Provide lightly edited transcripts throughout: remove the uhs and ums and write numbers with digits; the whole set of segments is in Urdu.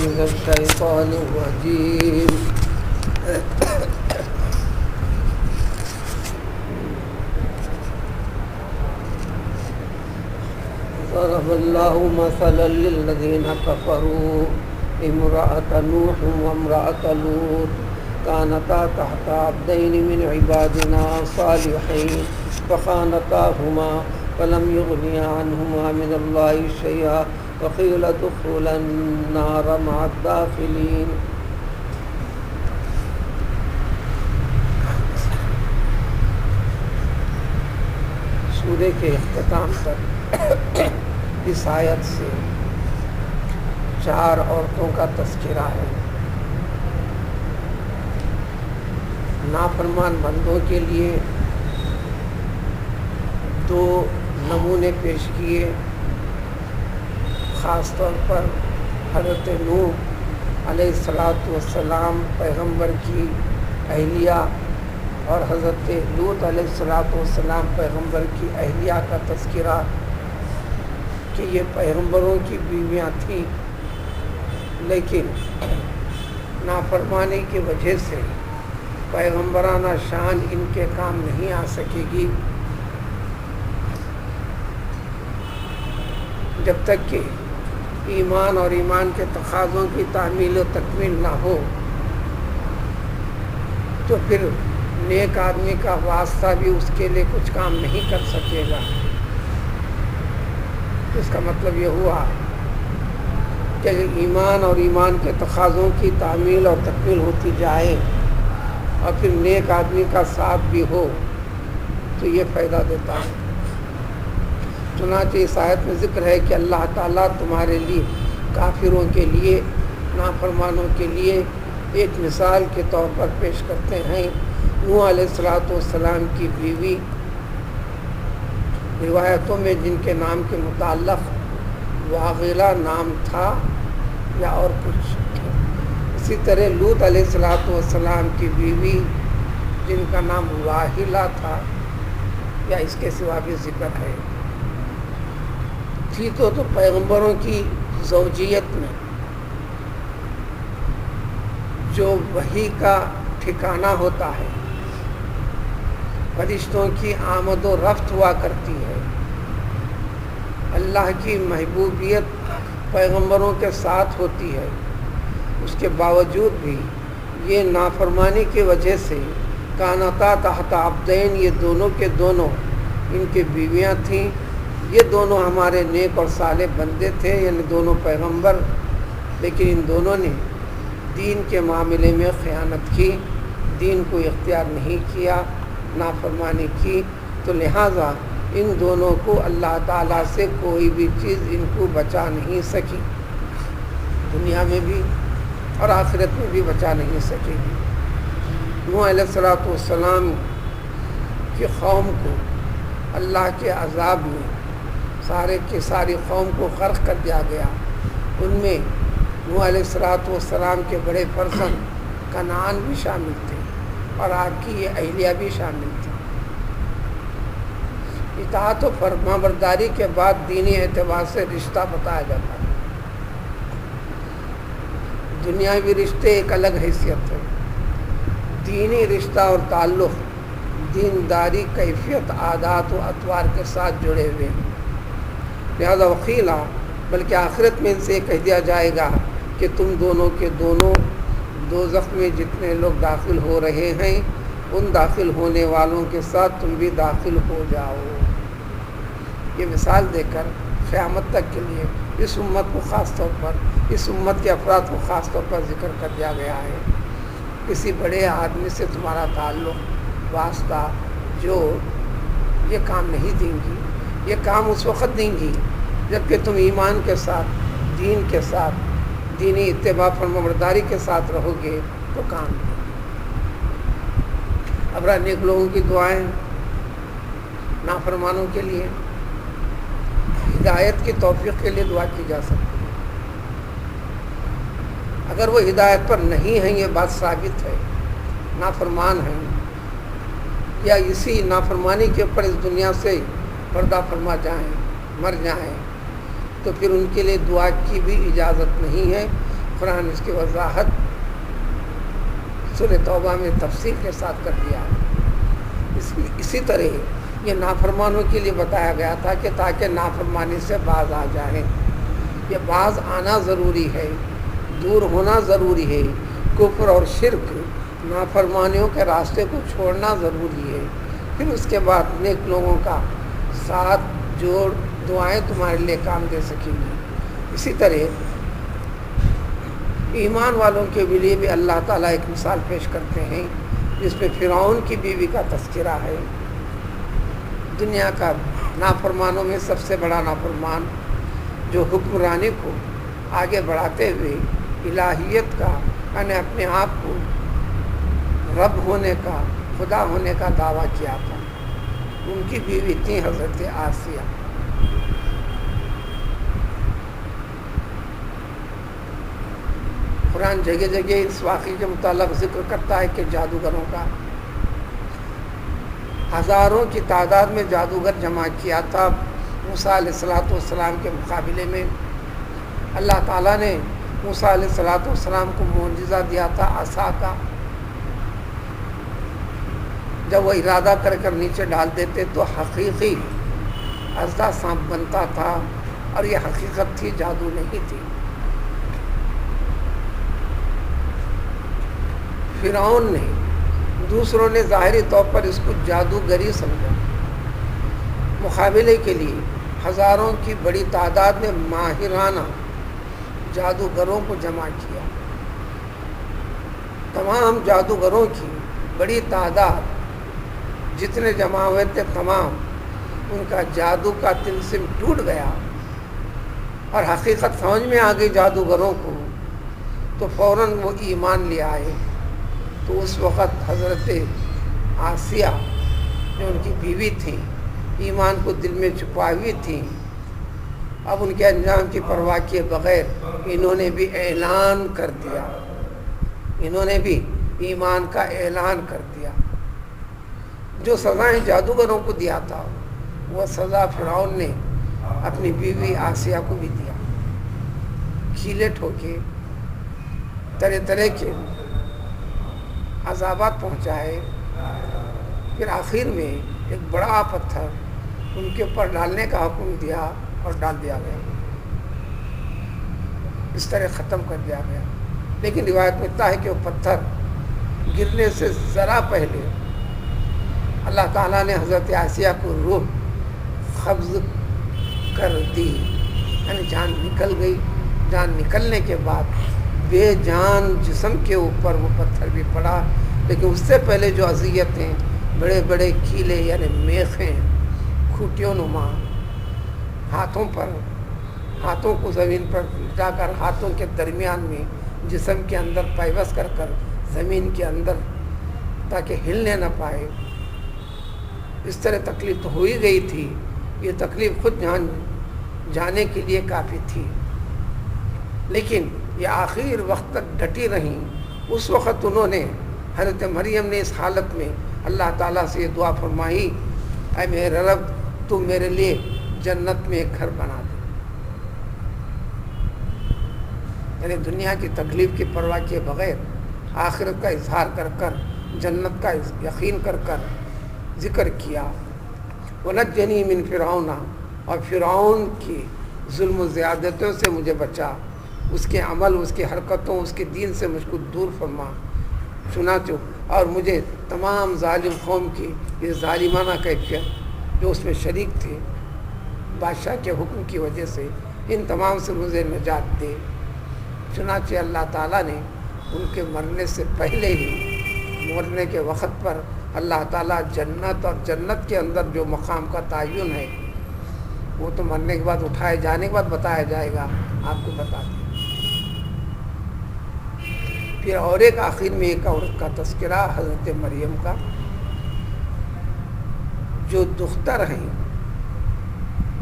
من الشيطان الرجيم ضرب الله مثلا للذين كفروا امرأة نوح وامرأة لوط كانتا تحت عبدين من عبادنا صالحين فخانتاهما فلم يغنيا عنهما من الله شيئا وقيل ادخلا النار مع الداخلين. سورہ کے اختتام تک اس آیت سے 4 عورتوں کا تذکرہ ہے. نافرمان بندوں کے لیے 2 نمونے پیش کیے، خاص طور پر حضرت نوح علیہ السلام پیغمبر کی اہلیہ اور حضرت لوط علیہ السلام پیغمبر کی اہلیہ کا تذکرہ کہ یہ پیغمبروں کی بیویاں تھیں، لیکن نافرمانی کی وجہ سے پیغمبرانہ شان ان کے کام نہیں آ سکے گی جب تک کہ ایمان اور ایمان کے تقاضوں کی تعمیل و تکمیل نہ ہو. تو پھر نیک آدمی کا واسطہ بھی اس کے لیے کچھ کام نہیں کر سکے گا. اس کا مطلب یہ ہوا کہ ایمان اور ایمان کے تقاضوں کی تعمیل اور تکمیل ہوتی جائے اور پھر نیک آدمی کا ساتھ بھی ہو تو یہ فائدہ دیتا ہے. چنانچہ اس آیت میں ذکر ہے کہ اللہ تعالیٰ تمہارے لیے کافروں کے لیے، نافرمانوں کے لیے ایک مثال کے طور پر پیش کرتے ہیں نوح علیہ السلام کی بیوی. روایتوں میں جن کے نام کے متعلق واغلہ نام تھا یا اور کچھ، اسی طرح لوط علیہ السلام کی بیوی جن کا نام واحلہ تھا یا اس کے سوا بھی ذکر ہے. تھی تو پیغمبروں کی زوجیت میں جو وحی کا ٹھکانہ ہوتا ہے، فرشتوں کی آمد و رفت ہوا کرتی ہے. اللہ کی محبوبیت پیغمبروں کے ساتھ ہوتی ہے. اس کے باوجود بھی یہ نافرمانی کی وجہ سے کانتا تحت عبدین، یہ دونوں کے دونوں ان کی بیویاں تھیں. یہ دونوں ہمارے نیک اور صالح بندے تھے، یعنی دونوں پیغمبر، لیکن ان دونوں نے دین کے معاملے میں خیانت کی، دین کو اختیار نہیں کیا، نافرمانی کی. تو لہٰذا ان دونوں کو اللہ تعالیٰ سے کوئی بھی چیز ان کو بچا نہیں سکی، دنیا میں بھی اور آخرت میں بھی بچا نہیں سکے گی. نوح علیہ السلام کی قوم کو اللہ کے عذاب میں سارے کی ساری قوم کو غرق کر دیا گیا. ان میں نوح علیہ السلام کے بڑے فرزند کنعان بھی شامل تھے اور آپ کی یہ اہلیہ بھی شامل تھی. اطاعت و فرما برداری کے بعد دینی اعتبار سے رشتہ بتایا جاتا ہے. دنیاوی رشتے ایک الگ حیثیت ہے، دینی رشتہ اور تعلق دینداری کیفیت عادات و اطوار کے ساتھ جڑے ہوئے ہیں. لہذا وقیلا، بلکہ آخرت میں ان سے کہہ دیا جائے گا کہ تم دونوں کے دونوں دوزخ میں جتنے لوگ داخل ہو رہے ہیں ان داخل ہونے والوں کے ساتھ تم بھی داخل ہو جاؤ. یہ مثال دے کر قیامت تک کے لیے اس امت کو خاص طور پر، اس امت کے افراد کو خاص طور پر ذکر کر دیا گیا ہے. کسی بڑے آدمی سے تمہارا تعلق، واسطہ جو یہ کام نہیں دیں گی، یہ کام اس وقت دیں گی جبکہ تم ایمان کے ساتھ، دین کے ساتھ، دینی اتباع فرمانبرداری کے ساتھ رہو گے تو کام دیں. اب نیک لوگوں کی دعائیں نافرمانوں کے لیے ہدایت کی توفیق کے لیے دعا کی جا سکتی ہے. اگر وہ ہدایت پر نہیں ہیں، یہ بات ثابت ہے، نافرمان ہیں یا اسی نافرمانی کے اوپر اس دنیا سے پردہ فرما جائیں، مر جائیں، تو پھر ان کے لیے دعا کی بھی اجازت نہیں ہے، قرآن اس کی وضاحت سورہ توبہ میں تفصیل کے ساتھ کر دیا ہے۔ اسی طرح یہ نافرمانوں کے لیے بتایا گیا تھا کہ تاکہ نافرمانی سے باز آ جائیں۔ یہ باز آنا ضروری ہے، دور ہونا ضروری ہے، کفر اور شرک نافرمانیوں کے راستے کو چھوڑنا ضروری ہے۔ پھر اس کے بعد نیک لوگوں کا ساتھ جوڑ دعائیں تمہارے لیے کام دے سکیں گی۔ اسی طرح ایمان والوں کے لیے بھی اللہ تعالیٰ ایک مثال پیش کرتے ہیں جس میں فرعون کی بیوی کا تذکرہ ہے۔ دنیا کا نافرمانوں میں سب سے بڑا نافرمان، جو حکمرانی کو آگے بڑھاتے ہوئے الہیت کا یعنی اپنے آپ کو رب ہونے کا، خدا ہونے کا دعویٰ کیا تھا۔ ان کی بیوی تھی حضرت آسیہ۔ قرآن جگہ جگہ اس واقعے کے متعلق ذکر کرتا ہے کہ جادوگروں کا ہزاروں کی تعداد میں جادوگر جمع کیا تھا موسیٰ علیہ السلام کے مقابلے میں۔ اللہ تعالیٰ نے موسیٰ علیہ السلام کو معجزہ دیا تھا عصا کا۔ جب وہ ارادہ کر کر نیچے ڈال دیتے تو حقیقی اژدھا سانپ بنتا تھا، اور یہ حقیقت تھی، جادو نہیں تھی۔ فرعون نے، دوسروں نے ظاہری طور پر اس کو جادوگری سمجھا۔ مقابلے کے لیے ہزاروں کی بڑی تعداد میں ماہرانہ جادوگروں کو جمع کیا۔ تمام جادوگروں کی بڑی تعداد جتنے جمع ہوئے تھے، تمام ان کا جادو کا طلسم ٹوٹ گیا اور حقیقت سمجھ میں آ گئی جادوگروں کو، تو فوراً وہ ایمان لے آئے۔ تو اس وقت حضرت آسیہ جو ان کی بیوی تھیں، ایمان کو دل میں چھپائے ہوئی تھیں، اب ان کے انجام کی پرواہ کیے بغیر انہوں نے بھی اعلان کر دیا، انہوں نے بھی ایمان کا اعلان کر دیا۔ جو سزائیں جادوگروں کو دیا تھا وہ سزا فرعون نے اپنی بیوی آسیہ کو بھی دیا۔ کھیلے ٹھوکے، طرح طرح کے عذابات پہنچائے، پھر آخر میں ایک بڑا پتھر ان کے اوپر ڈالنے کا حکم دیا اور ڈال دیا گیا، اس طرح ختم کر دیا گیا۔ لیکن روایت میں اتنا ہے کہ وہ پتھر گرنے سے ذرا پہلے اللہ تعالیٰ نے حضرت آسیہ کو روح قبض کر دی، یعنی جان نکل گئی۔ جان نکلنے کے بعد بے جان جسم کے اوپر وہ پتھر بھی پڑا، لیکن اس سے پہلے جو اذیتیں، بڑے بڑے کیلے یعنی میخیں کھوٹیوں نما ہاتھوں کو زمین پر لٹا کر ہاتھوں کے درمیان میں جسم کے اندر پیوست کر کر زمین کے اندر تاکہ ہلنے نہ پائے، اس طرح تکلیف تو ہو ہی گئی تھی۔ یہ تکلیف خود جانے کے لیے کافی تھی، لیکن یہ آخر وقت تک ڈٹی رہیں۔ اس وقت انہوں نے، حضرت مریم نے اس حالت میں اللہ تعالیٰ سے یہ دعا فرمائی، اے میرے رب تو میرے لیے جنت میں ایک گھر بنا دے۔ یعنی دنیا کی تکلیف کی پرواہ کیے بغیر آخرت کا اظہار کر کر، جنت کا یقین کر کر ذکر کیا۔ وَنَجَّنِي مِن فِرْعَوْنَ، اور فرعون کی ظلم و زیادتیوں سے مجھے بچا، اس کے عمل، اس کی حرکتوں، اس کے دین سے مجھ کو دور فرما، چنانچہ اور مجھے تمام ظالم قوم کی یہ ظالمانہ کیفیت جو اس میں شریک تھے بادشاہ کے حکم کی وجہ سے، ان تمام سے مجھے نجات دے۔ چنانچہ اللہ تعالیٰ نے ان کے مرنے سے پہلے ہی، مرنے کے وقت پر اللہ تعالیٰ جنت اور جنت کے اندر جو مقام کا تعین ہے وہ تو مرنے کے بعد، اٹھائے جانے کے بعد بتایا جائے گا، آپ کو بتا دیں۔ پھر اور ایک آخر میں ایک عورت کا تذکرہ، حضرت مریم کا، جو دختر ہیں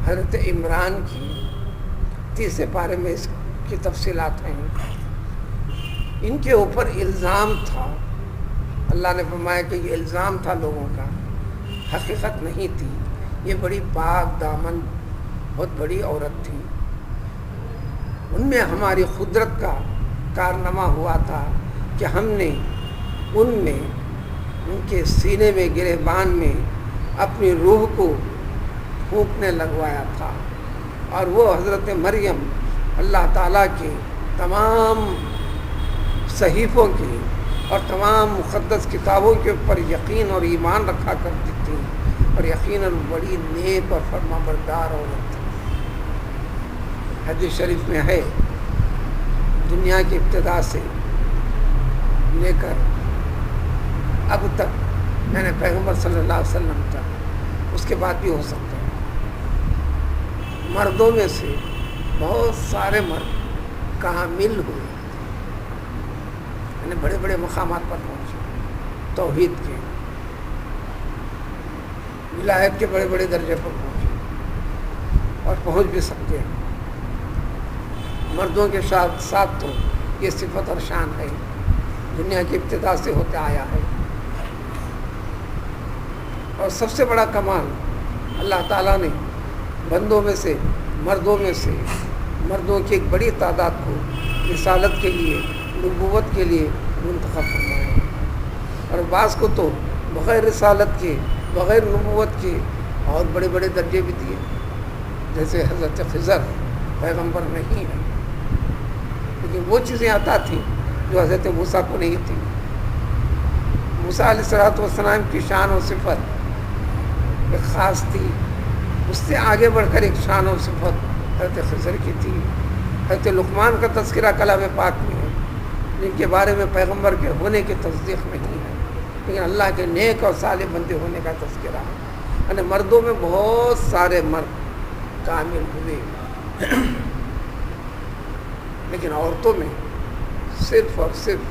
حضرت عمران کی، 30 پارے میں اس کی تفصیلات ہیں۔ ان کے اوپر الزام تھا، اللہ نے فرمایا کہ یہ الزام تھا لوگوں کا، حقیقت نہیں تھی۔ یہ بڑی پاک دامن بہت بڑی عورت تھی، ان میں ہماری قدرت کا کارنامہ ہوا تھا کہ ہم نے ان میں ان کے سینے میں گریبان میں اپنی روح کو پھونکنے لگوایا تھا، اور وہ حضرت مریم اللہ تعالیٰ کے تمام صحیفوں کی اور تمام مقدس کتابوں کے اوپر یقین اور ایمان رکھا کرتی تھی، اور یقیناً بڑی نیک اور فرما بردار عورت تھی۔ حدیث شریف میں ہے دنیا کی ابتدا سے لے کر اب تک، یعنی پیغمبر صلی اللہ علیہ وسلم تک، اس کے بعد بھی ہو سکتا ہے، مردوں میں سے بہت سارے مرد کامل ہوئے، یعنی بڑے بڑے مقامات پر پہنچے، توحید کے، ولایت کے بڑے بڑے درجے پر پہنچے، اور پہنچ بھی سکتے ہیں۔ مردوں کے ساتھ ساتھ تو یہ صفت اور شان ہے، دنیا کی ابتدا سے ہوتا آیا ہے۔ اور سب سے بڑا کمال اللہ تعالیٰ نے بندوں میں سے، مردوں میں سے، مردوں کی ایک بڑی تعداد کو رسالت کے لیے، نبوت کے لیے منتخب فرمایا، اور بعض کو تو بغیر رسالت کے، بغیر نبوت کے اور بڑے بڑے درجے بھی دیے، جیسے حضرت خضر پیغمبر نہیں ہے، لیکن وہ چیزیں عطا تھیں جو حضرت موسیٰ کو نہیں تھیں۔ موسیٰ علیہ السلام کی شان و صفت ایک خاص تھی، اس سے آگے بڑھ کر ایک شان و صفت حضرت خضر کی تھی۔ حضرت لقمان کا تذکرہ کلام پاک میں ہے، جن کے بارے میں پیغمبر کے ہونے کی تصدیق نہیں ہے، لیکن اللہ کے نیک اور صالح بندے ہونے کا تذکرہ ہے۔ یعنی مردوں میں بہت سارے مرد کامل ہوئے، لیکن عورتوں میں صرف اور صرف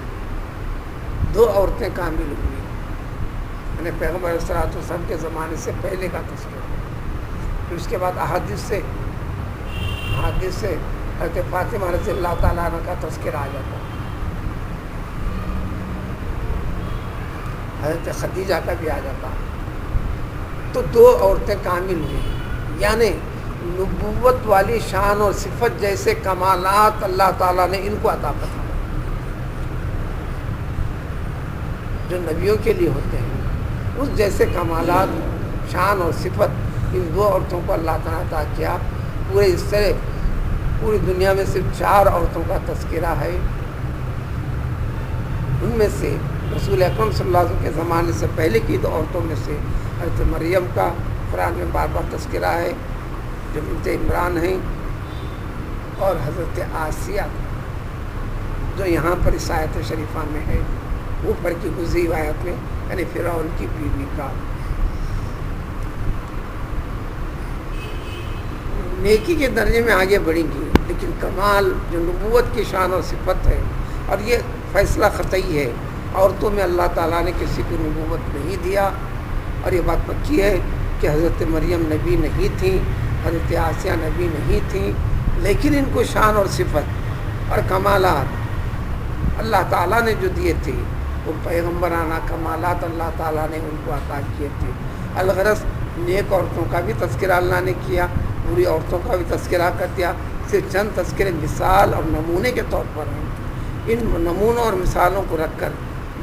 2 عورتیں کامل ہوئی، یعنی پیغمبر علیہ السلام کے زمانے سے پہلے کا تذکرہ۔ پھر اس کے بعد احادیث سے حضرت فاطمہ رضی اللہ تعالیٰ عنہ کا تذکرہ آ جاتا ہے، حضرت خدیجہ کا بھی آ جاتا ہے۔ تو 2 عورتیں کامل ہوئی، یعنی نبوت والی شان اور صفت جیسے کمالات اللہ تعالیٰ نے ان کو عطا فرمائے جو نبیوں کے لیے ہوتے ہیں، اس جیسے کمالات، شان اور صفت ان 2 عورتوں کو اللہ تعالیٰ نے عطا کیا۔ پورے اس سے پوری دنیا میں صرف 4 عورتوں کا تذکرہ ہے، ان میں سے رسول اکرم صلی اللہ علیہ وسلم کے زمانے سے پہلے کی 2 عورتوں میں سے حضرت مریم کا قرآن میں بار بار تذکرہ ہے جو بنت عمران ہیں، اور حضرت آسیہ جو یہاں پر اس آیت شریفہ میں ہے، اوپر کی گزری آیت میں، یعنی فرعون کی بیوی کا۔ نیکی کے درجے میں آگے بڑھیں گی، لیکن کمال جو نبوت کی شان اور صفت ہے، اور یہ فیصلہ قطعی ہے، عورتوں میں اللہ تعالیٰ نے کسی کو نبوت نہیں دیا، اور یہ بات پکی ہے کہ حضرت مریم نبی نہیں تھیں، حضرت آسیہ نبی نہیں تھیں، لیکن ان کو شان اور صفت اور کمالات اللہ تعالیٰ نے جو دیے تھے، وہ پیغمبرانہ کمالات اللہ تعالیٰ نے ان کو عطا کیے تھے۔ الغرض نیک عورتوں کا بھی تذکرہ اللہ نے کیا، بری عورتوں کا بھی تذکرہ کر دیا، صرف چند تذکرے مثال اور نمونے کے طور پر ہیں۔ ان نمونوں اور مثالوں کو رکھ کر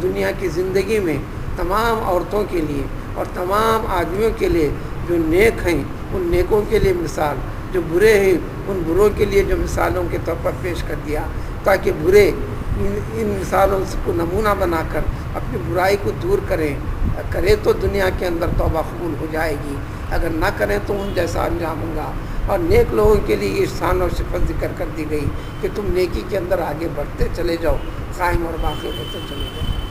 دنیا کی زندگی میں تمام عورتوں کے لیے اور تمام آدمیوں کے لیے جو نیک ہیں ان نیکوں کے لیے مثال، جو برے ہیں ان بروں کے لیے جو مثالوں کے طور پر پیش کر دیا، تاکہ برے ان مثالوں کو نمونہ بنا کر اپنی برائی کو دور کرے تو دنیا کے اندر توبہ قبول ہو جائے گی، اگر نہ کریں تو ان جیسا انجام ہوگا۔ اور نیک لوگوں کے لیے یہ شان اور صفت ذکر کر دی گئی کہ تم نیکی کے اندر آگے بڑھتے چلے جاؤ، قائم اور باقی ہوتے چلے جاؤ۔